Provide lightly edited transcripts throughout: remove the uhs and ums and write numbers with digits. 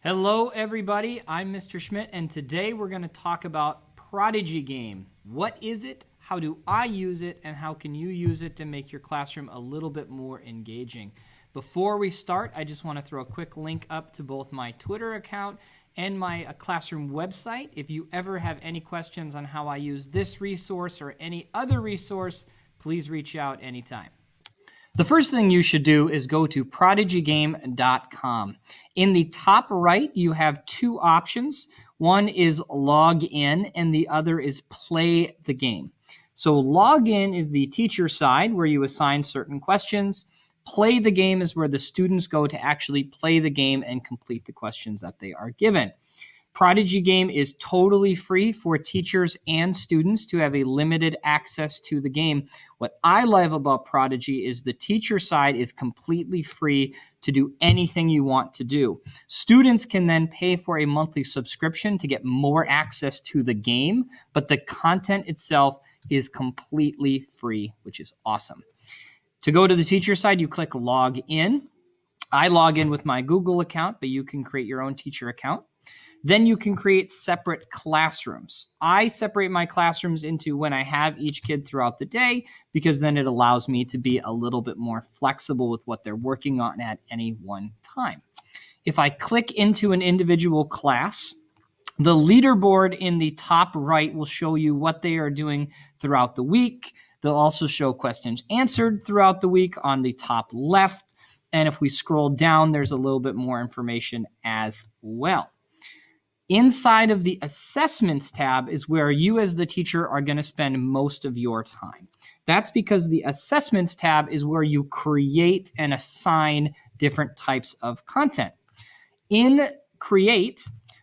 Hello everybody, I'm Mr. Schmidt, and today we're going to talk about ProdigyGame. What is it? How do I use it? And how can you use it to make your classroom a little bit more engaging? Before we start, I just want to throw a quick link up to both my Twitter account and my classroom website. If you ever have any questions on how I use this resource or any other resource, please reach out anytime. The first thing you should do is go to ProdigyGame.com. In the top right, you have two options. One is log in and the other is play the game. So log in is the teacher side where you assign certain questions. Play the game is where the students go to actually play the game and complete the questions that they are given. ProdigyGame is totally free for teachers and students to have a limited access to the game. What I love about Prodigy is the teacher side is completely free to do anything you want to do. Students can then pay for a monthly subscription to get more access to the game, but the content itself is completely free, which is awesome. To go to the teacher side, you click log in. I log in with my Google account, but you can create your own teacher account. Then you can create separate classrooms. I separate my classrooms into when I have each kid throughout the day, because then it allows me to be a little bit more flexible with what they're working on at any one time. If I click into an individual class, the leaderboard in the top right will show you what they are doing throughout the week. They'll also show questions answered throughout the week on the top left. And if we scroll down, there's a little bit more information as well. Inside of the assessments tab is where you as the teacher are going to spend most of your time. That's because the assessments tab is where you create and assign different types of content. In Create,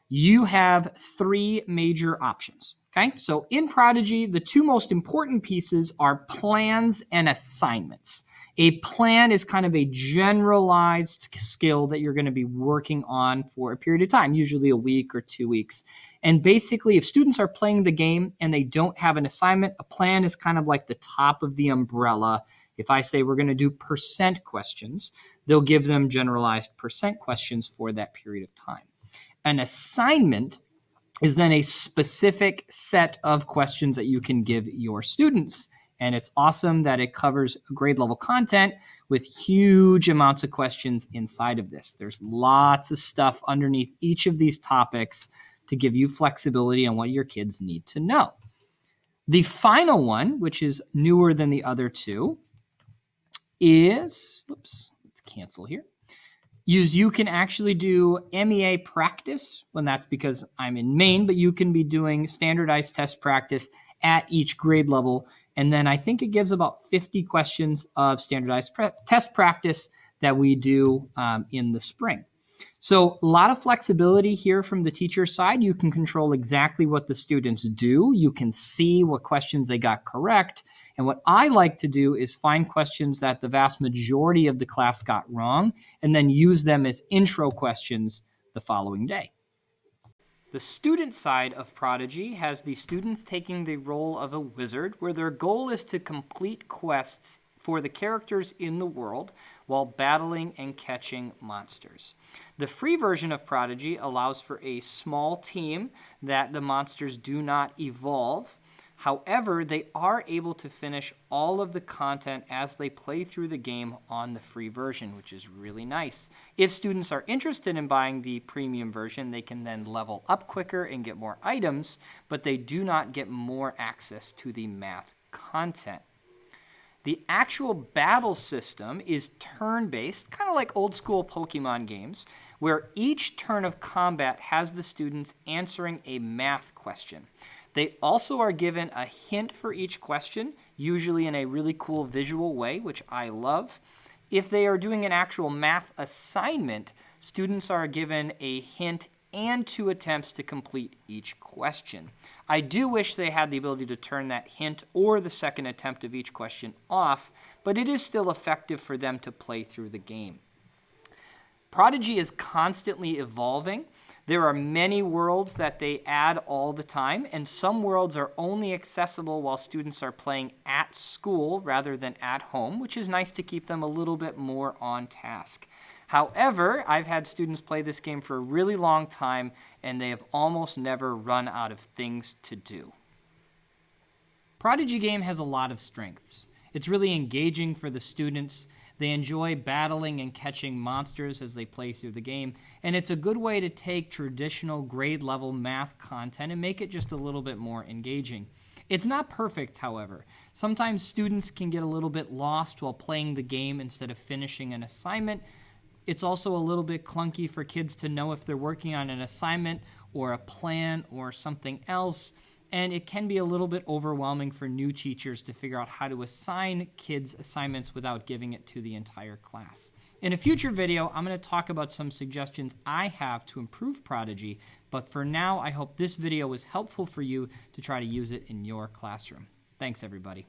you have three major options. Okay, so in Prodigy, the two most important pieces are plans and assignments. A plan is kind of a generalized skill that you're going to be working on for a period of time, usually a week or 2 weeks. And basically, if students are playing the game and they don't have an assignment, a plan is kind of like the top of the umbrella. If I say we're going to do percent questions, they'll give them generalized percent questions for that period of time. An assignment is then a specific set of questions that you can give your students. And it's awesome that it covers grade level content with huge amounts of questions inside of this. There's lots of stuff underneath each of these topics to give you flexibility on what your kids need to know. The final one, which is newer than the other two, is, let's cancel here. You can actually do MEA practice, and that's because I'm in Maine, but you can be doing standardized test practice at each grade level. And then I think it gives about 50 questions of standardized test practice that we do in the spring. So a lot of flexibility here from the teacher side. You can control exactly what the students do. You can see what questions they got correct. And what I like to do is find questions that the vast majority of the class got wrong and then use them as intro questions the following day. The student side of Prodigy has the students taking the role of a wizard, where their goal is to complete quests for the characters in the world while battling and catching monsters. The free version of Prodigy allows for a small team that the monsters do not evolve. However, they are able to finish all of the content as they play through the game on the free version, which is really nice. If students are interested in buying the premium version, they can then level up quicker and get more items, but they do not get more access to the math content. The actual battle system is turn-based, kind of like old school Pokemon games, where each turn of combat has the students answering a math question. They also are given a hint for each question, usually in a really cool visual way, which I love. If they are doing an actual math assignment, students are given a hint and 2 attempts to complete each question. I do wish they had the ability to turn that hint or the second attempt of each question off, but it is still effective for them to play through the game. Prodigy is constantly evolving. There are many worlds that they add all the time, and some worlds are only accessible while students are playing at school rather than at home, which is nice to keep them a little bit more on task. However, I've had students play this game for a really long time, and they have almost never run out of things to do. ProdigyGame has a lot of strengths. It's really engaging for the students. They enjoy battling and catching monsters as they play through the game, and it's a good way to take traditional grade-level math content and make it just a little bit more engaging. It's not perfect, however. Sometimes students can get a little bit lost while playing the game instead of finishing an assignment. It's also a little bit clunky for kids to know if they're working on an assignment or a plan or something else, and it can be a little bit overwhelming for new teachers to figure out how to assign kids assignments without giving it to the entire class. In a future video, I'm going to talk about some suggestions I have to improve Prodigy, but for now, I hope this video was helpful for you to try to use it in your classroom. Thanks, everybody.